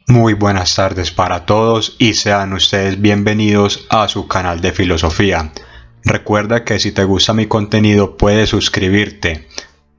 Muy buenas tardes para todos y sean ustedes bienvenidos a su canal de filosofía. Recuerda que si te gusta mi contenido puedes suscribirte.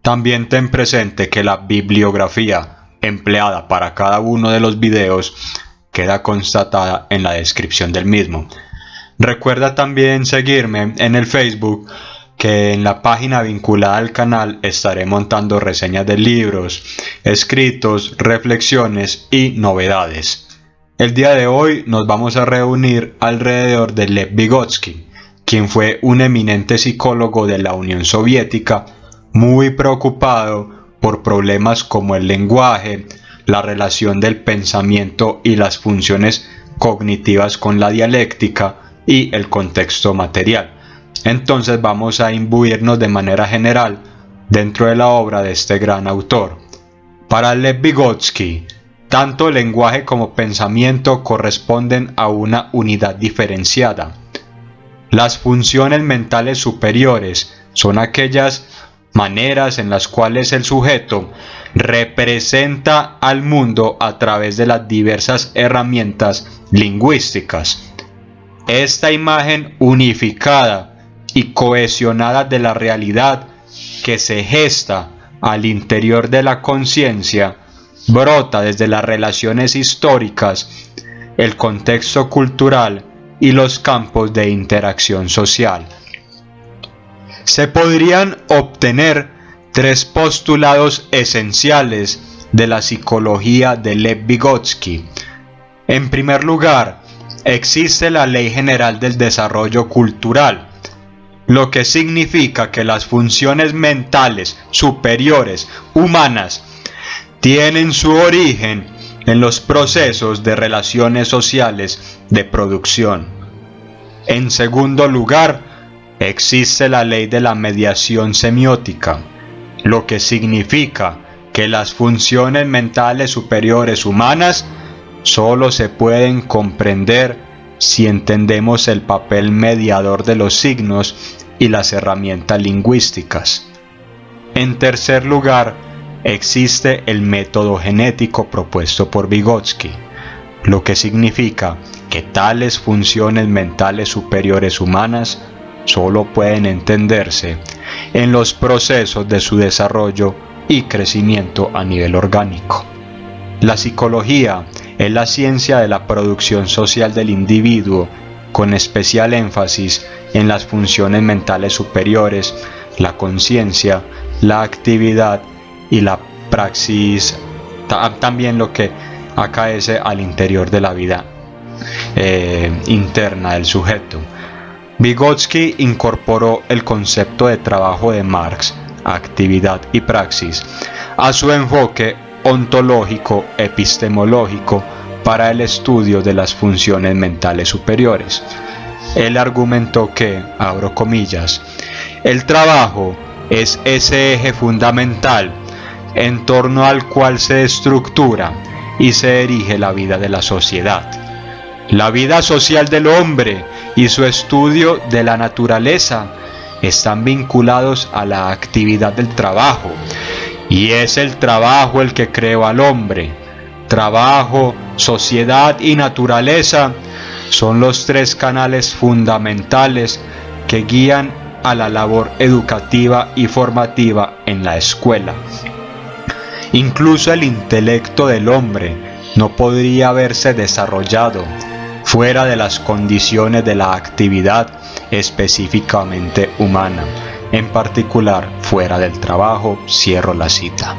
También ten presente que la bibliografía empleada para cada uno de los videos queda constatada en la descripción del mismo. Recuerda también seguirme en el Facebook, que en la página vinculada al canal estaré montando reseñas de libros, escritos, reflexiones y novedades. El día de hoy nos vamos a reunir alrededor de Lev Vygotsky, quien fue un eminente psicólogo de la Unión Soviética, muy preocupado por problemas como el lenguaje, la relación del pensamiento y las funciones cognitivas con la dialéctica y el contexto material. Entonces vamos a imbuirnos de manera general dentro de la obra de este gran autor. Para Lev Vygotsky, tanto lenguaje como pensamiento corresponden a una unidad diferenciada. Las funciones mentales superiores son aquellas maneras en las cuales el sujeto representa al mundo a través de las diversas herramientas lingüísticas. Esta imagen unificada y cohesionada de la realidad que se gesta al interior de la conciencia brota desde las relaciones históricas, el contexto cultural y los campos de interacción social. Se podrían obtener tres postulados esenciales de la psicología de Lev Vygotsky. En primer lugar, existe la Ley General del Desarrollo Cultural, lo que significa que las funciones mentales superiores humanas tienen su origen en los procesos de relaciones sociales de producción. En segundo lugar, existe la ley de la mediación semiótica, lo que significa que las funciones mentales superiores humanas solo se pueden comprender si entendemos el papel mediador de los signos y las herramientas lingüísticas. En tercer lugar, existe el método genético propuesto por Vygotsky, lo que significa que tales funciones mentales superiores humanas solo pueden entenderse en los procesos de su desarrollo y crecimiento a nivel orgánico. La psicología es la ciencia de la producción social del individuo, con especial énfasis en las funciones mentales superiores, la conciencia, la actividad y la praxis, también lo que acaece al interior de la vida interna del sujeto. Vygotsky incorporó el concepto de trabajo de Marx, actividad y praxis, a su enfoque ontológico epistemológico para el estudio de las funciones mentales superiores. Él argumentó que, abro comillas, el trabajo es ese eje fundamental en torno al cual se estructura y se erige la vida de la sociedad. La vida social del hombre y su estudio de la naturaleza están vinculados a la actividad del trabajo, y es el trabajo el que creó al hombre. Trabajo, sociedad y naturaleza son los tres canales fundamentales que guían a la labor educativa y formativa en la escuela. Incluso el intelecto del hombre no podría haberse desarrollado fuera de las condiciones de la actividad específicamente humana, en particular fuera del trabajo, cierro la cita.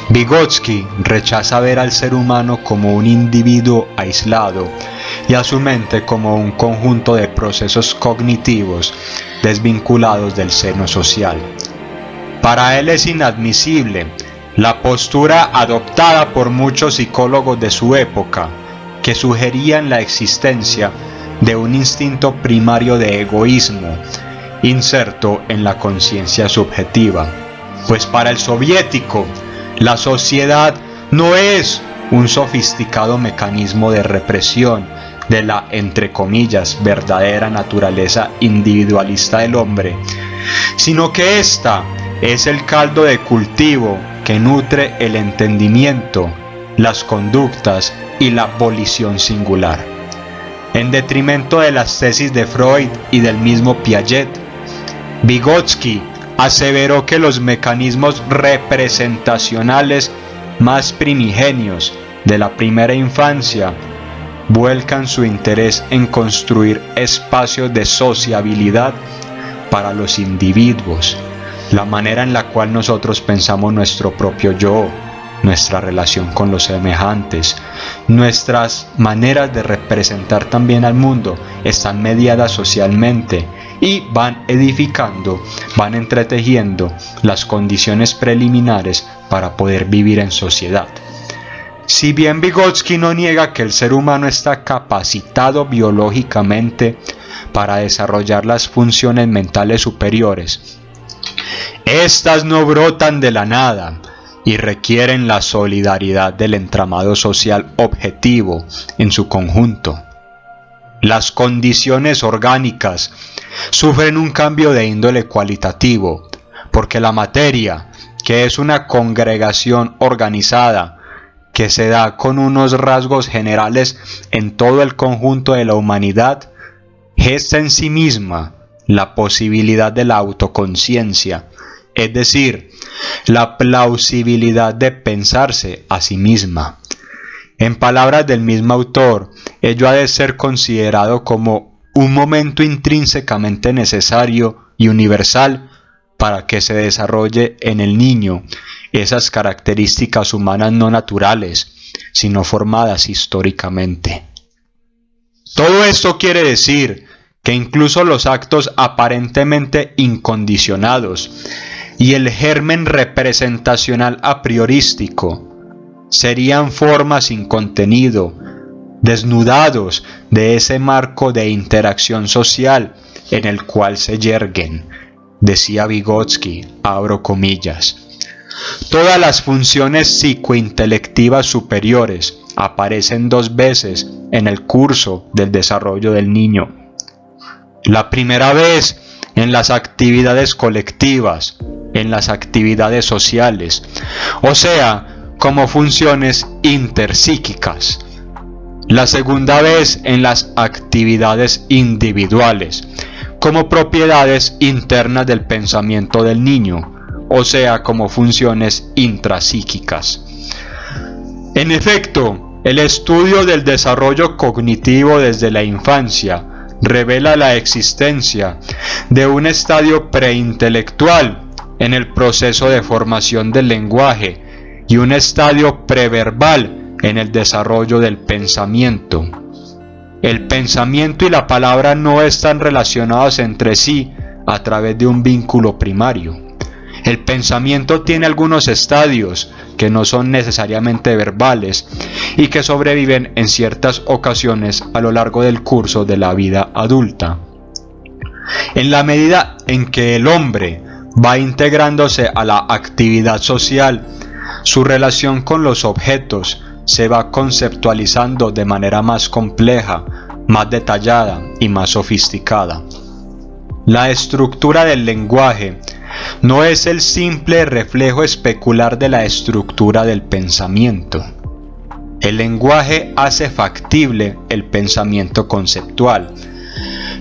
Vygotsky rechaza ver al ser humano como un individuo aislado y a su mente como un conjunto de procesos cognitivos desvinculados del seno social. Para él es inadmisible la postura adoptada por muchos psicólogos de su época, que sugerían la existencia de un instinto primario de egoísmo inserto en la conciencia subjetiva, pues para el soviético la sociedad no es un sofisticado mecanismo de represión de la, entre comillas, verdadera naturaleza individualista del hombre, sino que ésta es el caldo de cultivo que nutre el entendimiento las conductas y la volición singular. En detrimento de las tesis de Freud y del mismo Piaget, Vygotsky aseveró que los mecanismos representacionales más primigenios de la primera infancia vuelcan su interés en construir espacios de sociabilidad para los individuos, la manera en la cual nosotros pensamos nuestro propio yo, nuestra relación con los semejantes, nuestras maneras de representar también al mundo están mediadas socialmente y van edificando, van entretejiendo las condiciones preliminares para poder vivir en sociedad. Si bien Vygotsky no niega que el ser humano está capacitado biológicamente para desarrollar las funciones mentales superiores, estas no brotan de la nada y requieren la solidaridad del entramado social objetivo en su conjunto. Las condiciones orgánicas sufren un cambio de índole cualitativo, porque la materia, que es una congregación organizada, que se da con unos rasgos generales en todo el conjunto de la humanidad, gesta en sí misma la posibilidad de la autoconciencia, es decir, la plausibilidad de pensarse a sí misma. En palabras del mismo autor, ello ha de ser considerado como un momento intrínsecamente necesario y universal para que se desarrolle en el niño esas características humanas no naturales, sino formadas históricamente. Todo esto quiere decir que incluso los actos aparentemente incondicionados y el germen representacional a priorístico serían formas sin contenido, desnudados de ese marco de interacción social en el cual se yerguen, decía Vygotsky, abro comillas. Todas las funciones psicointelectivas superiores aparecen dos veces en el curso del desarrollo del niño. La primera vez en las actividades colectivas, en las actividades sociales, o sea, como funciones interpsíquicas. La segunda vez en las actividades individuales, como propiedades internas del pensamiento del niño, o sea, como funciones intrapsíquicas. En efecto, el estudio del desarrollo cognitivo desde la infancia revela la existencia de un estadio preintelectual en el proceso de formación del lenguaje y un estadio preverbal en el desarrollo del pensamiento. El pensamiento y la palabra no están relacionados entre sí a través de un vínculo primario. El pensamiento tiene algunos estadios que no son necesariamente verbales y que sobreviven en ciertas ocasiones a lo largo del curso de la vida adulta. En la medida en que el hombre va integrándose a la actividad social, su relación con los objetos se va conceptualizando de manera más compleja, más detallada y más sofisticada. La estructura del lenguaje no es el simple reflejo especular de la estructura del pensamiento. El lenguaje hace factible el pensamiento conceptual,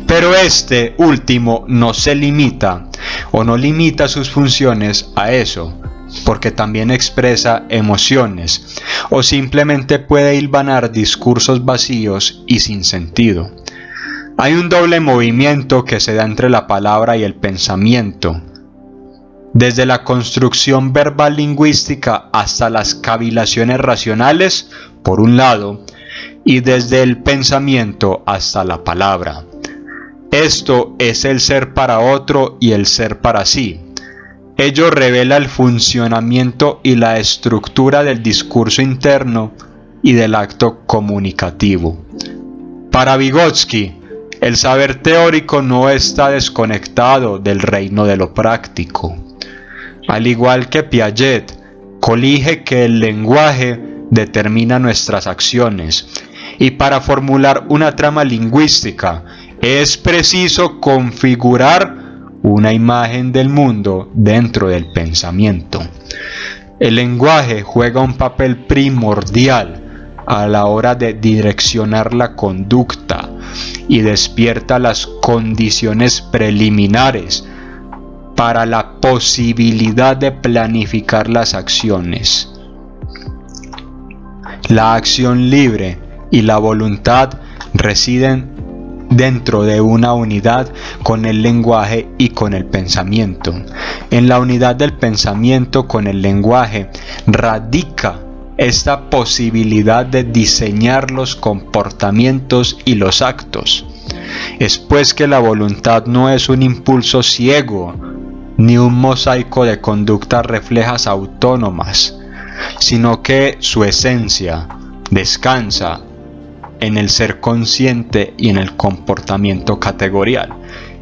pero este último no se limita o no limita sus funciones a eso, porque también expresa emociones o simplemente puede hilvanar discursos vacíos y sin sentido. Hay un doble movimiento que se da entre la palabra y el pensamiento, desde la construcción verbal lingüística hasta las cavilaciones racionales, por un lado, y desde el pensamiento hasta la palabra. Esto es el ser para otro y el ser para sí. Ello revela el funcionamiento y la estructura del discurso interno y del acto comunicativo. Para Vygotsky, el saber teórico no está desconectado del reino de lo práctico. Al igual que Piaget, colige que el lenguaje determina nuestras acciones, y para formular una trama lingüística es preciso configurar una imagen del mundo dentro del pensamiento. El lenguaje juega un papel primordial a la hora de direccionar la conducta y despierta las condiciones preliminares para la posibilidad de planificar las acciones. La acción libre y la voluntad residen dentro de una unidad con el lenguaje y con el pensamiento. En la unidad del pensamiento con el lenguaje radica esta posibilidad de diseñar los comportamientos y los actos. Es pues que la voluntad no es un impulso ciego, ni un mosaico de conductas reflejas autónomas, sino que su esencia descansa en el ser consciente y en el comportamiento categorial,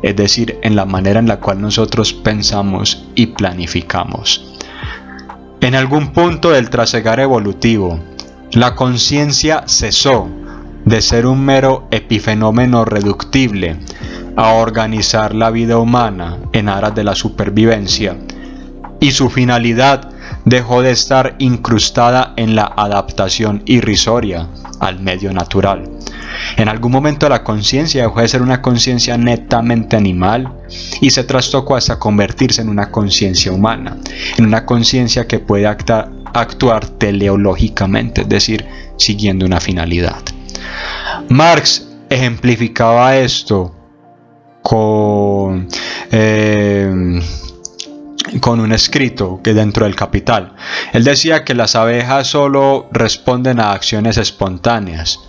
es decir, en la manera en la cual nosotros pensamos y planificamos. En algún punto del trasegar evolutivo, la conciencia cesó de ser un mero epifenómeno reductible a organizar la vida humana en aras de la supervivencia, y su finalidad dejó de estar incrustada en la adaptación irrisoria al medio natural. En algún momento la conciencia dejó de ser una conciencia netamente animal y se trastocó hasta convertirse en una conciencia humana, en una conciencia que puede actuar teleológicamente, es decir, siguiendo una finalidad. Marx ejemplificaba esto con un escrito que dentro del Capital. Él decía que las abejas solo responden a acciones espontáneas,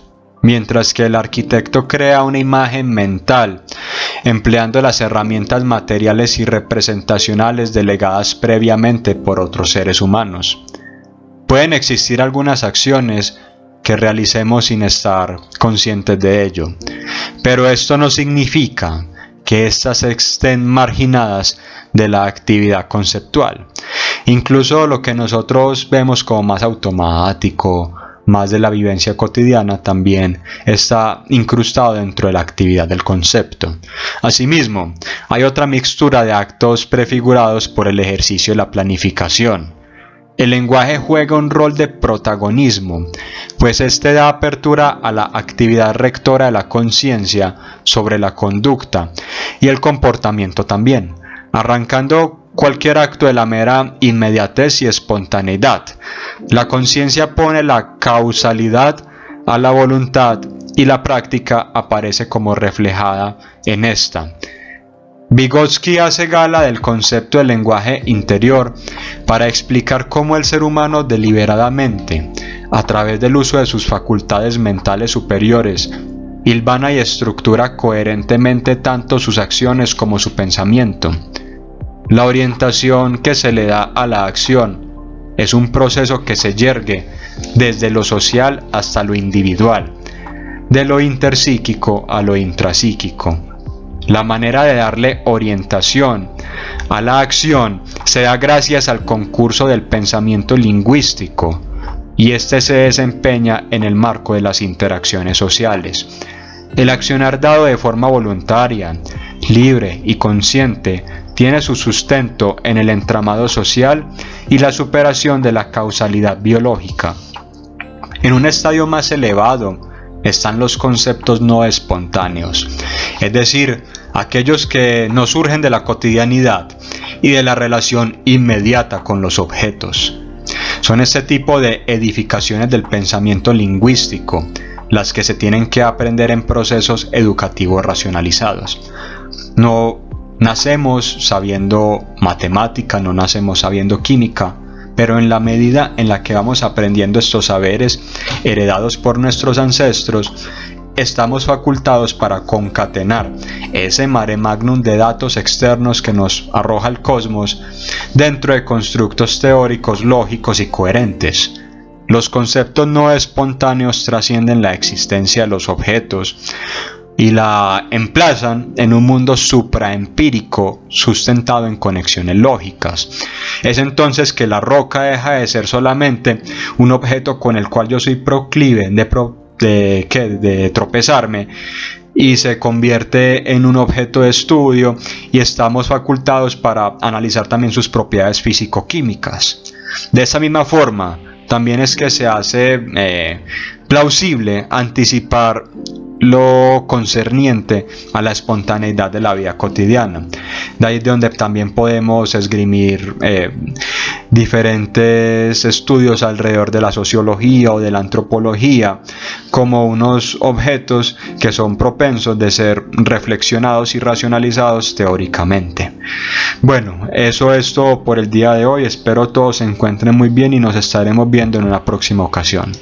mientras que el arquitecto crea una imagen mental empleando las herramientas materiales y representacionales delegadas previamente por otros seres humanos. Pueden existir algunas acciones que realicemos sin estar conscientes de ello, pero esto no significa que éstas estén marginadas de la actividad conceptual. Incluso lo que nosotros vemos como más automático, más de la vivencia cotidiana, también está incrustado dentro de la actividad del concepto. Asimismo, hay otra mixtura de actos prefigurados por el ejercicio de la planificación. El lenguaje juega un rol de protagonismo, pues este da apertura a la actividad rectora de la conciencia sobre la conducta y el comportamiento también, arrancando cualquier acto de la mera inmediatez y espontaneidad. La conciencia pone la causalidad a la voluntad y la práctica aparece como reflejada en esta. Vygotsky hace gala del concepto del lenguaje interior para explicar cómo el ser humano deliberadamente, a través del uso de sus facultades mentales superiores, hilvana y estructura coherentemente tanto sus acciones como su pensamiento. La orientación que se le da a la acción es un proceso que se yergue desde lo social hasta lo individual, de lo interpsíquico a lo intrapsíquico. La manera de darle orientación a la acción se da gracias al concurso del pensamiento lingüístico, y este se desempeña en el marco de las interacciones sociales. El accionar dado de forma voluntaria, libre y consciente tiene su sustento en el entramado social y la superación de la causalidad biológica. En un estadio más elevado están los conceptos no espontáneos, es decir, aquellos que no surgen de la cotidianidad y de la relación inmediata con los objetos. Son este tipo de edificaciones del pensamiento lingüístico las que se tienen que aprender en procesos educativos racionalizados. No nacemos sabiendo matemática, no nacemos sabiendo química, pero en la medida en la que vamos aprendiendo estos saberes heredados por nuestros ancestros, estamos facultados para concatenar ese mare magnum de datos externos que nos arroja el cosmos dentro de constructos teóricos lógicos y coherentes. Los conceptos no espontáneos trascienden la existencia de los objetos y la emplazan en un mundo supraempírico sustentado en conexiones lógicas. Es entonces que la roca deja de ser solamente un objeto con el cual yo soy proclive de tropezarme y se convierte en un objeto de estudio, y estamos facultados para analizar también sus propiedades físico-químicas. De esa misma forma, también es que se hace plausible anticipar lo concerniente a la espontaneidad de la vida cotidiana. De ahí es donde también podemos esgrimir diferentes estudios alrededor de la sociología o de la antropología como unos objetos que son propensos de ser reflexionados y racionalizados teóricamente. Bueno, eso es todo por el día de hoy. Espero todos se encuentren muy bien y nos estaremos viendo en una próxima ocasión.